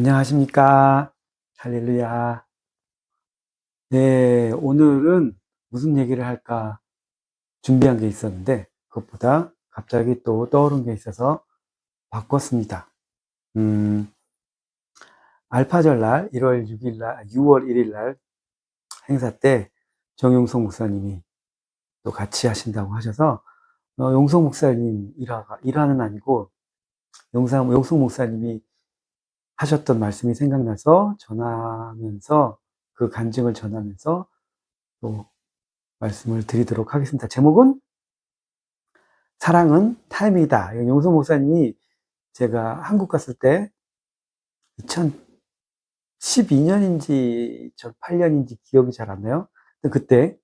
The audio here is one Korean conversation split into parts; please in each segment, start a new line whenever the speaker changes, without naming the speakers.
안녕하십니까. 할렐루야. 네, 오늘은 무슨 얘기를 할까 준비한 게 있었는데, 그것보다 갑자기 또 떠오른 게 있어서 바꿨습니다. 알파절 날, 1월 6일 날, 6월 1일 날 행사 때 정용석 목사님이 또 같이 하신다고 하셔서, 용석 목사님 일화는 아니고, 용석 목사님이 하셨던 말씀이 생각나서 전하면서, 그 간증을 전하면서 또 말씀을 드리도록 하겠습니다. 제목은 사랑은 타임이다. 용서 목사님이 제가 한국 갔을 때 2012년인지 2008년인지 기억이 잘 안 나요. 근데 그때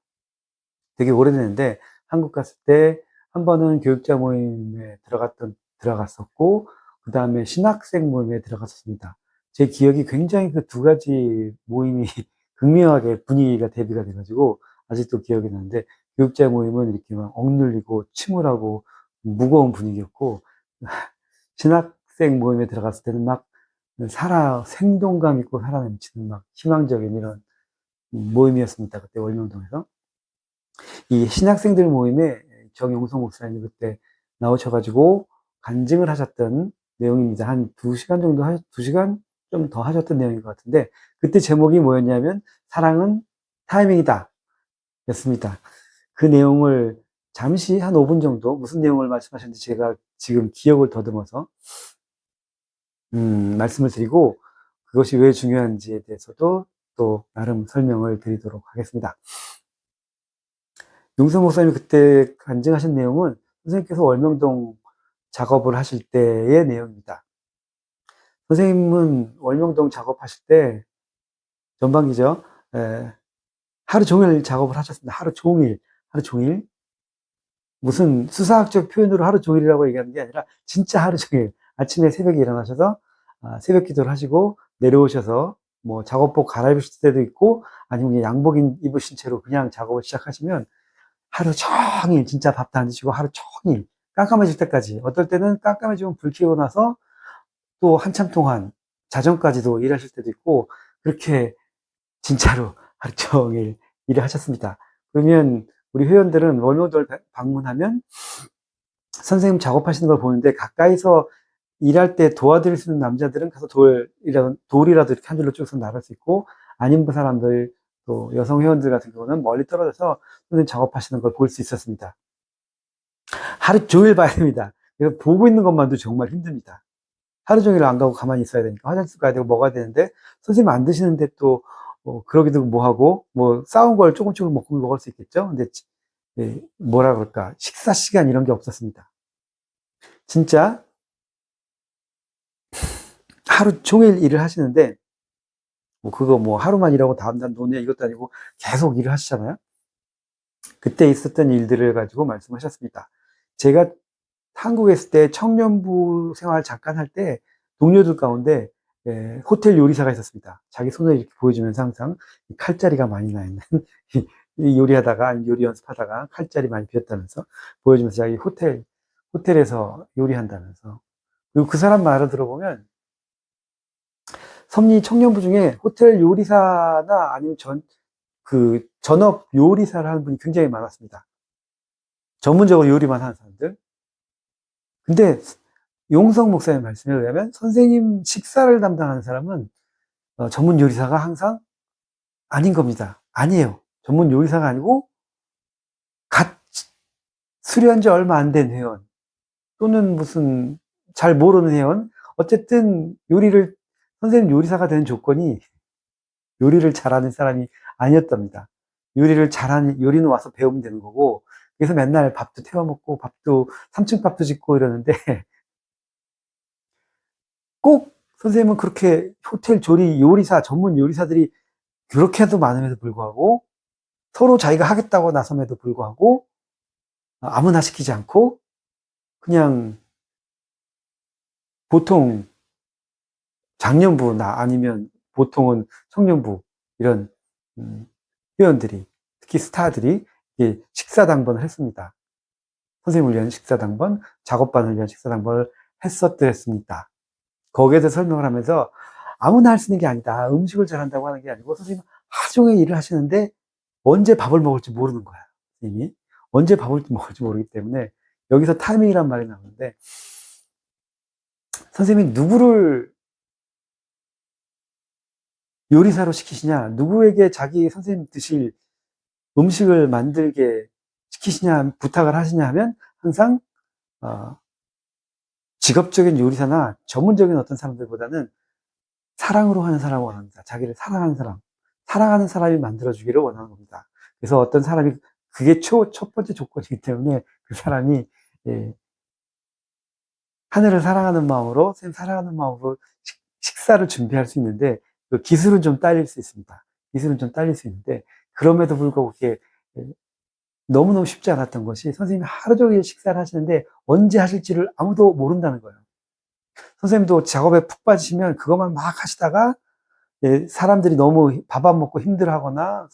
되게 오래됐는데 한국 갔을 때 한 번은 교육자 모임에 들어갔었고 그 다음에 신학생 모임에 들어갔었습니다. 제 기억이 굉장히 그 두 가지 모임이 극명하게 분위기가 대비가 돼가지고 아직도 기억이 나는데 교육자 모임은 이렇게 막 억눌리고 침울하고 무거운 분위기였고 신학생 모임에 들어갔을 때는 막 생동감 있고 살아넘치는 막 희망적인 이런 모임이었습니다. 그때 월명동에서. 이 신학생들 모임에 정용성 목사님 그때 나오셔가지고 간증을 하셨던 내용입니다. 한 2시간 정도, 2시간 좀 더 하셨던 내용인 것 같은데, 그때 제목이 뭐였냐면, 사랑은 타이밍이다. 였습니다. 그 내용을 잠시 한 5분 정도, 무슨 내용을 말씀하셨는지 제가 지금 기억을 더듬어서, 말씀을 드리고, 그것이 왜 중요한지에 대해서도 또 나름 설명을 드리도록 하겠습니다. 용서 목사님이 그때 간증하신 내용은 선생님께서 월명동 작업을 하실 때의 내용입니다. 선생님은 월명동 작업하실 때 전반기죠. 하루 종일 작업을 하셨습니다. 하루 종일. 무슨 수사학적 표현으로 하루 종일이라고 얘기하는 게 아니라 진짜 하루 종일. 아침에 새벽에 일어나셔서 새벽 기도를 하시고 내려오셔서 뭐 작업복 갈아입으실 때도 있고 아니면 양복 입으신 채로 그냥 작업을 시작하시면 하루 종일 진짜 밥도 안 드시고 하루 종일 깜깜해질 때까지 어떨 때는 깜깜해지면 불 켜고 나서 또 한참 동안 자정까지도 일하실 때도 있고 그렇게 진짜로 하루 종일 일을 하셨습니다. 그러면 우리 회원들은 월명도를 방문하면 선생님 작업하시는 걸 보는데 가까이서 일할 때 도와드릴 수 있는 남자들은 가서 돌이라도 이렇게 한 줄로 쭉서 나갈 수 있고 아닌 사람들 또 여성 회원들 같은 경우는 멀리 떨어져서 선생님 작업하시는 걸 볼 수 있었습니다. 하루 종일 봐야 됩니다. 그래서 보고 있는 것만도 정말 힘듭니다. 하루 종일 안 가고 가만히 있어야 되니까 화장실 가야 되고 뭐가 되는데 선생님 안 드시는데 또 그러기도 뭐하고 뭐 싸운 걸 조금 먹을 수 있겠죠. 근데 뭐라 그럴까 식사 시간 이런 게 없었습니다. 진짜 하루 종일 일을 하시는데 뭐 그거 뭐 하루만 일하고 다음날 노네 이것도 아니고 계속 일을 하시잖아요. 그때 있었던 일들을 가지고 말씀하셨습니다. 제가 한국에 있을 때 청년부 생활 잠깐 할 때 동료들 가운데 호텔 요리사가 있었습니다. 자기 손을 이렇게 보여주면서 항상 칼자리가 많이 나 있는 요리하다가 요리 연습하다가 칼자리 많이 비었다면서 보여주면서 자기 호텔에서 요리한다면서 그리고 그 사람 말을 들어보면 섭리 청년부 중에 호텔 요리사나 아니면 전업 요리사를 하는 분이 굉장히 많았습니다. 전문적으로 요리만 하는 사람들. 근데 용성 목사님 말씀에 의하면 선생님 식사를 담당하는 사람은 전문 요리사가 항상 아닌 겁니다. 아니에요. 전문 요리사가 아니고 갓 수료한 지 얼마 안 된 회원 또는 무슨 잘 모르는 회원 어쨌든 선생님 요리사가 되는 조건이 요리를 잘하는 사람이 아니었답니다. 요리는 와서 배우면 되는 거고 그래서 맨날 밥도 태워 먹고 3층 밥도 짓고 이러는데 꼭 선생님은 그렇게 호텔 요리사, 전문 요리사들이 그렇게도 많음에도 불구하고 서로 자기가 하겠다고 나섬에도 불구하고 아무나 시키지 않고 그냥 보통 장년부나 아니면 보통은 청년부 이런 회원들이 특히 스타들이 식사 당번을 했습니다. 선생님을 위한 식사 당번, 작업반을 위한 식사 당번을 했었습니다. 거기에 대해서 설명을 하면서 아무나 할 수 있는 게 아니다. 음식을 잘한다고 하는 게 아니고 선생님은 하루 종일 일을 하시는데 언제 밥을 먹을지 모르는 거야. 선생님이. 언제 밥을 먹을지 모르기 때문에 여기서 타이밍이란 말이 나오는데 선생님이 누구를 요리사로 시키시냐, 누구에게 자기 선생님 드실 음식을 만들게 시키시냐, 부탁을 하시냐 하면 항상 직업적인 요리사나 전문적인 어떤 사람들보다는 사랑으로 하는 사람을 원합니다. 자기를 사랑하는 사람이 만들어주기를 원하는 겁니다. 그래서 어떤 사람이 그게 첫 번째 조건이기 때문에 그 사람이 예, 하늘을 사랑하는 마음으로, 선생님 사랑하는 마음으로 식사를 준비할 수 있는데 그 기술은 좀 딸릴 수 있습니다. 기술은 좀 딸릴 수 있는데 그럼에도 불구하고 그게 너무너무 쉽지 않았던 것이 선생님이 하루 종일 식사를 하시는데 언제 하실지를 아무도 모른다는 거예요. 선생님도 작업에 푹 빠지시면 그것만 막 하시다가 사람들이 너무 밥 안 먹고 힘들어하거나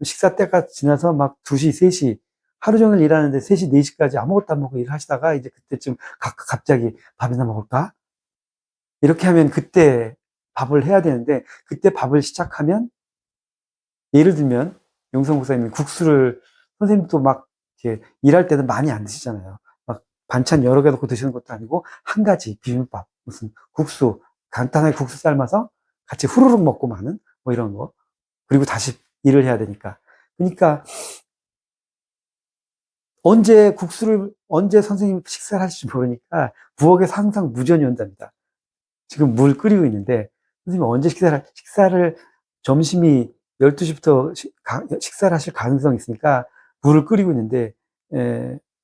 식사 때가 지나서 막 2시, 3시 하루 종일 일하는데 3시, 4시까지 아무것도 안 먹고 일하시다가 이제 그때쯤 갑자기 밥이나 먹을까? 이렇게 하면 그때 밥을 해야 되는데 그때 밥을 시작하면 예를 들면 용성 목사님이 국수를 선생님도 막 이렇게 일할 때는 많이 안 드시잖아요. 막 반찬 여러 개 넣고 드시는 것도 아니고 한 가지 비빔밥 무슨 국수 간단하게 국수 삶아서 같이 후루룩 먹고 마는 뭐 이런 거 그리고 다시 일을 해야 되니까 그러니까 언제 선생님 식사를 하실지 모르니까 부엌에서 항상 무전이 온답니다. 지금 물 끓이고 있는데 선생님 언제 식사를 점심이 12시부터 식사를 하실 가능성이 있으니까 물을 끓이고 있는데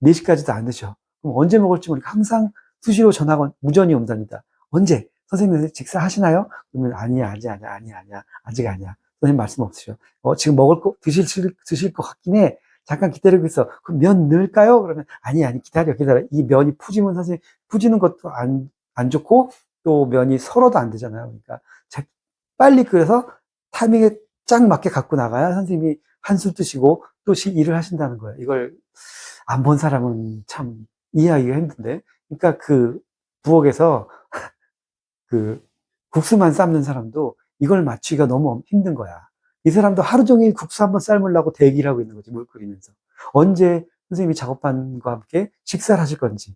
4시까지도 안 드셔. 그럼 언제 먹을지 모르니까 항상 수시로 전화가 무전이 온답니다. 언제? 선생님 식사하시나요? 그러면 아니야 아직 아니야. 선생님 말씀 없으셔. 지금 드실 것 같긴 해. 잠깐 기다리고 있어. 그럼 면 넣을까요? 그러면 아니 기다려. 이 면이 푸지면 선생님 푸지는 것도 안 좋고 또 면이 설어도 안 되잖아요. 그러니까 빨리 끓여서 타이밍에 쫙 맞게 갖고 나가야 선생님이 한술 뜨시고 또 일을 하신다는 거예요. 이걸 안 본 사람은 참 이해하기가 힘든데. 그러니까 그 부엌에서 그 국수만 삶는 사람도 이걸 맞추기가 너무 힘든 거야. 이 사람도 하루 종일 국수 한번 삶으려고 대기를 하고 있는 거지, 물 끓이면서. 언제 선생님이 작업반과 함께 식사를 하실 건지.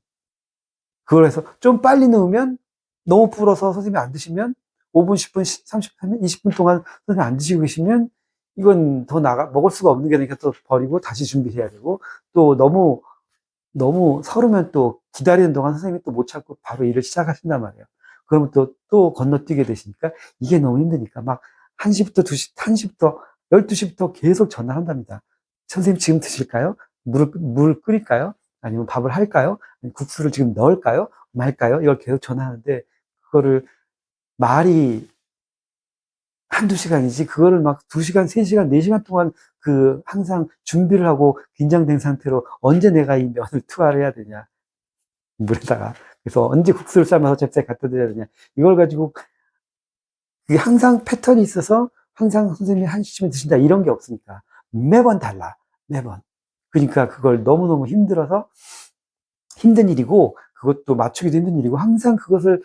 그걸 해서 좀 빨리 넣으면 너무 불어서 선생님이 안 드시면 5분, 10분, 30분, 20분 동안 선생님이 안 드시고 계시면 이건 먹을 수가 없는 게 되니까 또 버리고 다시 준비해야 되고 또 너무 서르면 또 기다리는 동안 선생님이 또 못 참고 바로 일을 시작하신단 말이에요. 그러면 또 건너뛰게 되시니까 이게 너무 힘드니까 막 1시부터 2시, 1시부터 12시부터 계속 전화한답니다. 선생님 지금 드실까요? 물 끓일까요? 아니면 밥을 할까요? 국수를 지금 넣을까요? 말까요? 이걸 계속 전화하는데 그거를 말이 한두 시간이지 그거를 막 2시간, 3시간, 4시간 동안 항상 준비를 하고 긴장된 상태로 언제 내가 이 면을 투하를 해야 되냐. 물에다가. 그래서 언제 국수를 삶아서 잽싸게 갖다 드려야 되냐. 이걸 가지고 그게 항상 패턴이 있어서 항상 선생님이 1시쯤에 드신다 이런 게 없으니까 매번 달라. 매번. 그러니까 그걸 너무너무 힘들어서 힘든 일이고 그것도 맞추기도 힘든 일이고 항상 그것을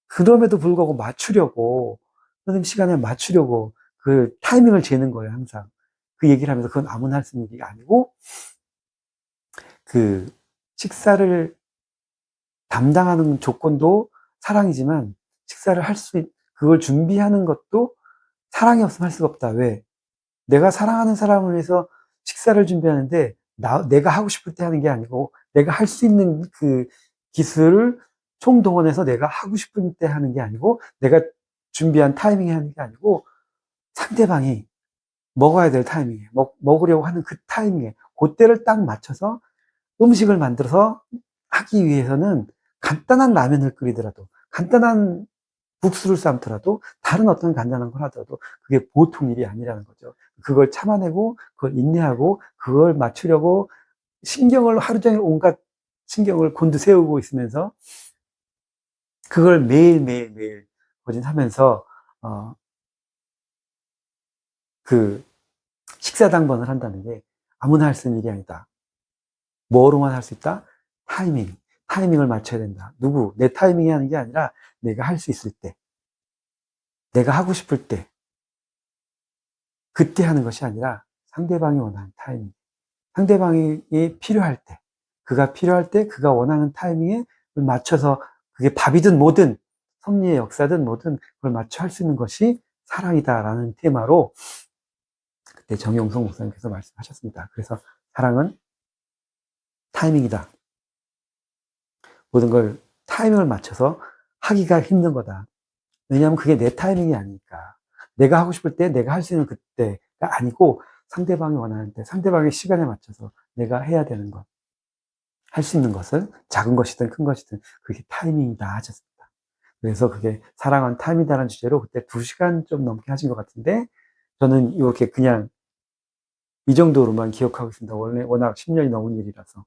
그럼에도 불구하고 맞추려고 선생님 시간에 맞추려고 그 타이밍을 재는 거예요. 항상. 그 얘기를 하면서 그건 아무나 할 수 있는 일이 아니고 그 식사를 담당하는 조건도 사랑이지만 식사를 그걸 준비하는 것도 사랑이 없으면 할 수가 없다. 왜? 내가 사랑하는 사람을 위해서 식사를 준비하는데 내가 하고 싶을 때 하는 게 아니고 내가 할 수 있는 그 기술을 총동원해서 내가 하고 싶을 때 하는 게 아니고 내가 준비한 타이밍에 하는 게 아니고 상대방이 먹어야 될 타이밍에 먹으려고 하는 그 타이밍에 그때를 딱 맞춰서 음식을 만들어서 하기 위해서는 간단한 라면을 끓이더라도 간단한 국수를 삶더라도 다른 어떤 간단한 걸 하더라도 그게 보통 일이 아니라는 거죠. 그걸 참아내고 그걸 인내하고 그걸 맞추려고 하루 종일 온갖 신경을 곤두세우고 있으면서 그걸 매일 거진하면서 그 식사당번을 한다는 게 아무나 할 수 있는 일이 아니다. 뭐로만 할 수 있다? 타이밍을 맞춰야 된다. 내 타이밍이 하는 게 아니라 내가 할 수 있을 때 내가 하고 싶을 때, 그때 하는 것이 아니라 상대방이 원하는 타이밍, 상대방이 필요할 때, 그가 필요할 때, 그가 원하는 타이밍에 맞춰서 그게 밥이든 뭐든 섭리의 역사든 뭐든 그걸 맞춰 할 수 있는 것이 사랑이다라는 테마로 그때 정용석 목사님께서 말씀하셨습니다. 그래서 사랑은 타이밍이다. 모든 걸 타이밍을 맞춰서 하기가 힘든 거다. 왜냐하면 그게 내 타이밍이 아니니까. 내가 하고 싶을 때 내가 할 수 있는 그때가 아니고 상대방이 원하는 때 상대방의 시간에 맞춰서 내가 해야 되는 것. 할 수 있는 것은 작은 것이든 큰 것이든 그게 타이밍이다 하셨습니다. 그래서 그게 사랑은 타임이다라는 주제로 그때 2시간 좀 넘게 하신 것 같은데 저는 이렇게 그냥 이 정도로만 기억하고 있습니다. 원래 워낙 10년이 넘은 일이라서.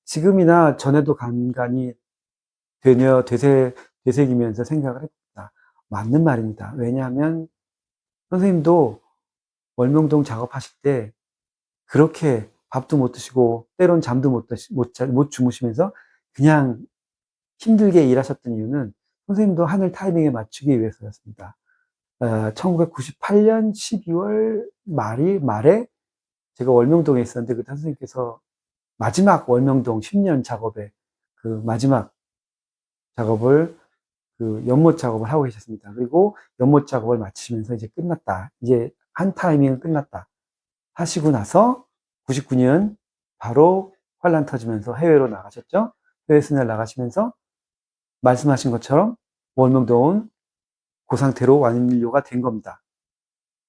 지금이나 전에도 간간히 되새기면서 생각을 했습니다. 맞는 말입니다. 왜냐하면 선생님도 월명동 작업하실 때 그렇게 밥도 못 드시고 때론 잠도 못 주무시면서 그냥 힘들게 일하셨던 이유는 선생님도 하늘 타이밍에 맞추기 위해서였습니다. 1998년 12월 말에 제가 월명동에 있었는데 그때 선생님께서 마지막 월명동 10년 작업에 그 마지막 작업을 그 연못 작업을 하고 계셨습니다. 그리고 연못 작업을 마치면서 이제 끝났다. 이제 한 타이밍은 끝났다. 하시고 나서 99년 바로 환란 터지면서 해외로 나가셨죠. 해외 순회를 나가시면서 말씀하신 것처럼 월명동은 그 상태로 완료가 된 겁니다.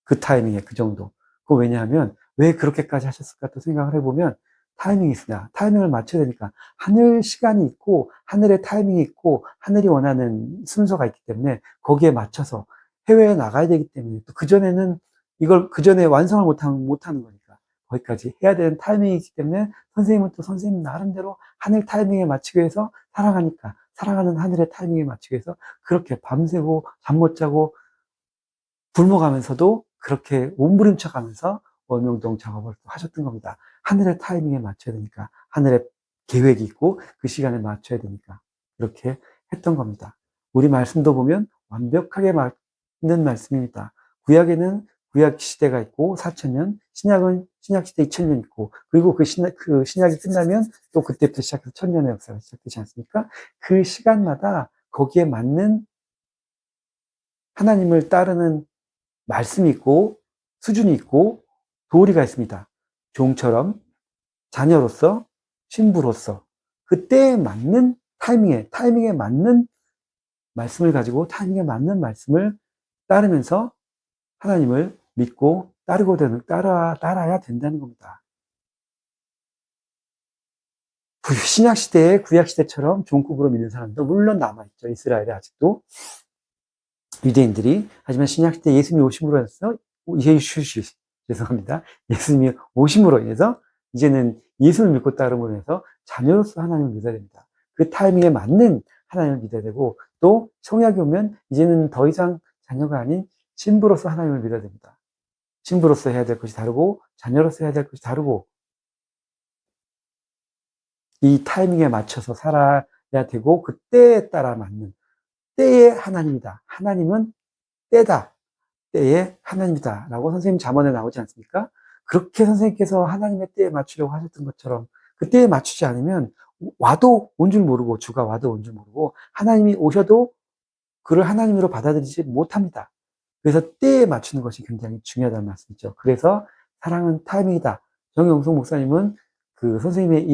그 타이밍에 그 정도. 그 왜냐하면 왜 그렇게까지 하셨을까 또 생각을 해보면 타이밍이 있으냐. 타이밍을 맞춰야 되니까 하늘 시간이 있고 하늘의 타이밍이 있고 하늘이 원하는 순서가 있기 때문에 거기에 맞춰서 해외에 나가야 되기 때문에 또 그전에는 이걸 그전에 완성을 못하는 거니까 거기까지 해야 되는 타이밍이기 때문에 선생님은 또 선생님 나름대로 하늘 타이밍에 맞추기 위해서 사랑하니까 사랑하는 하늘의 타이밍에 맞추기 위해서 그렇게 밤새고 잠 못 자고 굶어가면서도 그렇게 몸부림쳐 가면서 원명동 작업을 하셨던 겁니다. 하늘의 타이밍에 맞춰야 되니까, 하늘의 계획이 있고 그 시간에 맞춰야 되니까 그렇게 했던 겁니다. 우리 말씀도 보면 완벽하게 맞는 말씀입니다. 구약에는 구약 시대가 있고 4,000년, 신약은 신약 시대 2,000년 있고, 그리고 그 신약이 끝나면 또 그때부터 시작해서 1,000년의 역사가 시작되지 않습니까? 그 시간마다 거기에 맞는 하나님을 따르는 말씀이 있고 수준이 있고 도리가 있습니다. 종처럼 자녀로서 신부로서 그때에 맞는 타이밍에 맞는 말씀을 가지고 타이밍에 맞는 말씀을 따르면서 하나님을 믿고 따라야 된다는 겁니다. 신약 시대에 구약 시대처럼 종국으로 믿는 사람도 물론 남아있죠. 이스라엘에 아직도 유대인들이. 하지만 신약 시대 예수님이 오심으로 해서 죄송합니다. 예수님이 오심으로 인해서 이제는 예수를 믿고 따름으로 해서 자녀로서 하나님을 믿어야 됩니다. 그 타이밍에 맞는 하나님을 믿어야 되고 또 성약이 오면 이제는 더 이상 자녀가 아닌 신부로서 하나님을 믿어야 됩니다. 신부로서 해야 될 것이 다르고 자녀로서 해야 될 것이 다르고 이 타이밍에 맞춰서 살아야 되고 그 때에 따라 맞는 때의 하나님이다. 하나님은 때다. 때에 하나님이다. 라고 선생님 잠언에 나오지 않습니까? 그렇게 선생님께서 하나님의 때에 맞추려고 하셨던 것처럼 그 때에 맞추지 않으면 와도 온 줄 모르고 주가 와도 온 줄 모르고 하나님이 오셔도 그를 하나님으로 받아들이지 못합니다. 그래서 때에 맞추는 것이 굉장히 중요하다는 말씀이죠. 그래서 사랑은 타이밍이다. 정영석 목사님은 그 선생님의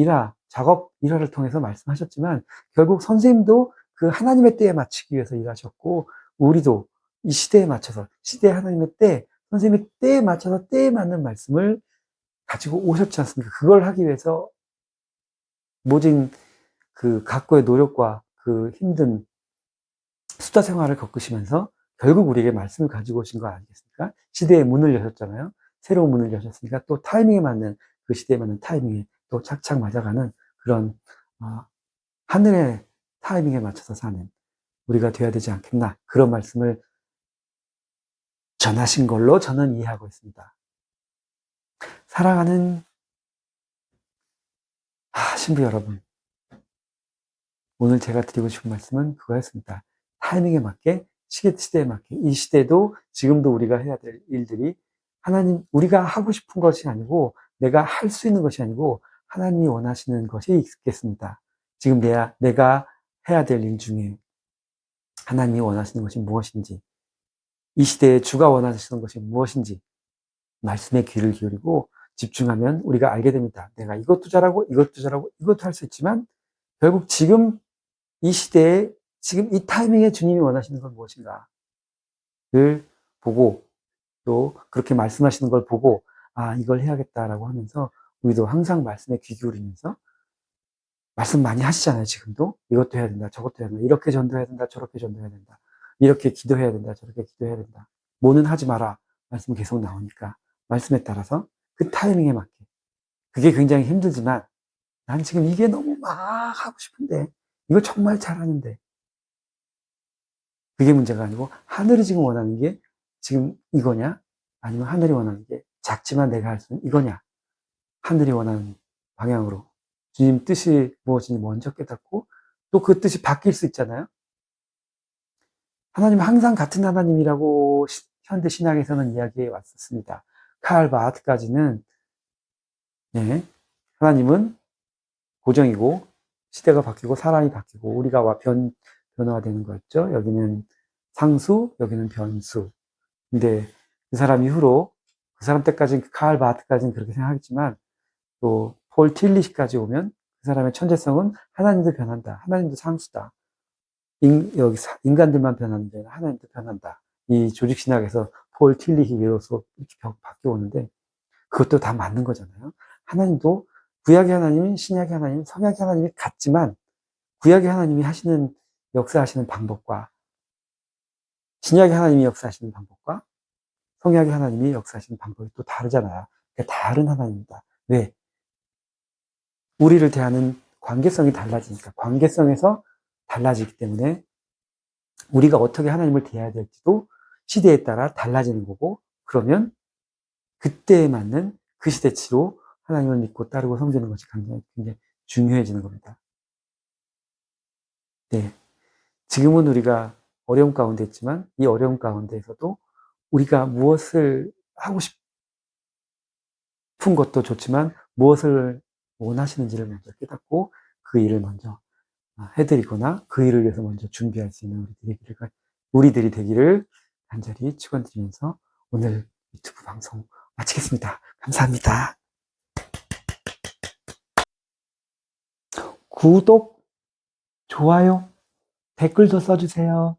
작업 일화를 통해서 말씀하셨지만 결국 선생님도 그 하나님의 때에 맞추기 위해서 일하셨고 우리도 이 시대에 맞춰서 시대 하나님의 때 선생님의 때에 맞춰서 때에 맞는 말씀을 가지고 오셨지 않습니까? 그걸 하기 위해서 모든 그 각고의 노력과 그 힘든 수다 생활을 겪으시면서 결국 우리에게 말씀을 가지고 오신 거 아니겠습니까? 시대의 문을 여셨잖아요. 새로운 문을 여셨으니까 또 타이밍에 맞는 그 시대에 맞는 타이밍에 또 착착 맞아가는 그런 하늘의 타이밍에 맞춰서 사는 우리가 되어야 되지 않겠나 그런 말씀을 전하신 걸로 저는 이해하고 있습니다. 사랑하는 신부 여러분, 오늘 제가 드리고 싶은 말씀은 그거였습니다. 타이밍에 맞게, 시대에 맞게, 이 시대도 지금도 우리가 해야 될 일들이 하나님, 우리가 하고 싶은 것이 아니고, 내가 할 수 있는 것이 아니고, 하나님이 원하시는 것이 있겠습니다. 지금 내가 해야 될 일 중에 하나님이 원하시는 것이 무엇인지, 이 시대에 주가 원하시는 것이 무엇인지, 말씀에 귀를 기울이고 집중하면 우리가 알게 됩니다. 내가 이것도 잘하고, 이것도 잘하고, 이것도 할 수 있지만, 결국 지금 이 시대에, 지금 이 타이밍에 주님이 원하시는 건 무엇인가를 보고, 또 그렇게 말씀하시는 걸 보고, 아, 이걸 해야겠다라고 하면서, 우리도 항상 말씀에 귀 기울이면서, 말씀 많이 하시잖아요, 지금도. 이것도 해야 된다, 저것도 해야 된다, 이렇게 전도해야 된다, 저렇게 전도해야 된다, 이렇게 기도해야 된다, 저렇게 기도해야 된다. 뭐는 하지 마라. 말씀 계속 나오니까. 말씀에 따라서 그 타이밍에 맞게. 그게 굉장히 힘들지만, 난 지금 이게 너무 막 하고 싶은데, 이거 정말 잘하는데. 그게 문제가 아니고, 하늘이 지금 원하는 게 지금 이거냐? 아니면 하늘이 원하는 게 작지만 내가 할 수 있는 이거냐? 하늘이 원하는 방향으로. 주님 뜻이 무엇인지 먼저 깨닫고, 또 그 뜻이 바뀔 수 있잖아요? 하나님은 항상 같은 하나님이라고 현대 신학에서는 이야기해 왔었습니다. 칼 바하트까지는, 예, 하나님은 고정이고, 시대가 바뀌고, 사람이 바뀌고, 우리가 변화되는 거였죠. 여기는 상수, 여기는 변수. 근데 그 사람 이후로, 그 사람 때까지는, 칼 바하트까지는 그렇게 생각했지만, 또 폴 틸리시까지 오면 그 사람의 천재성은 하나님도 변한다. 하나님도 상수다. 여기 인간들만 변하는데 하나님도 변한다. 이 조직신학에서 폴 틸리히로서 이렇게 바뀌어 오는데, 그것도 다 맞는 거잖아요. 하나님도 구약의 하나님, 신약의 하나님, 성약의 하나님이 같지만, 구약의 하나님이 역사하시는 방법과 신약의 하나님이 역사하시는 방법과 성약의 하나님이 역사하시는 방법이 또 다르잖아요. 그러니까 다른 하나님이다. 왜? 우리를 대하는 관계성이 달라지니까. 관계성에서 달라지기 때문에 우리가 어떻게 하나님을 대해야 될지도 시대에 따라 달라지는 거고, 그러면 그때에 맞는 그 시대치로 하나님을 믿고 따르고 섬기는 것이 굉장히 중요해지는 겁니다. 네. 지금은 우리가 어려움 가운데 있지만, 이 어려움 가운데에서도 우리가 무엇을 하고 싶은 것도 좋지만, 무엇을 원하시는지를 먼저 깨닫고 그 일을 먼저 해드리거나 그 일을 위해서 먼저 준비할 수 있는 우리들이 되기를 간절히 축원드리면서 오늘 유튜브 방송 마치겠습니다. 감사합니다. 구독, 좋아요, 댓글도 써주세요.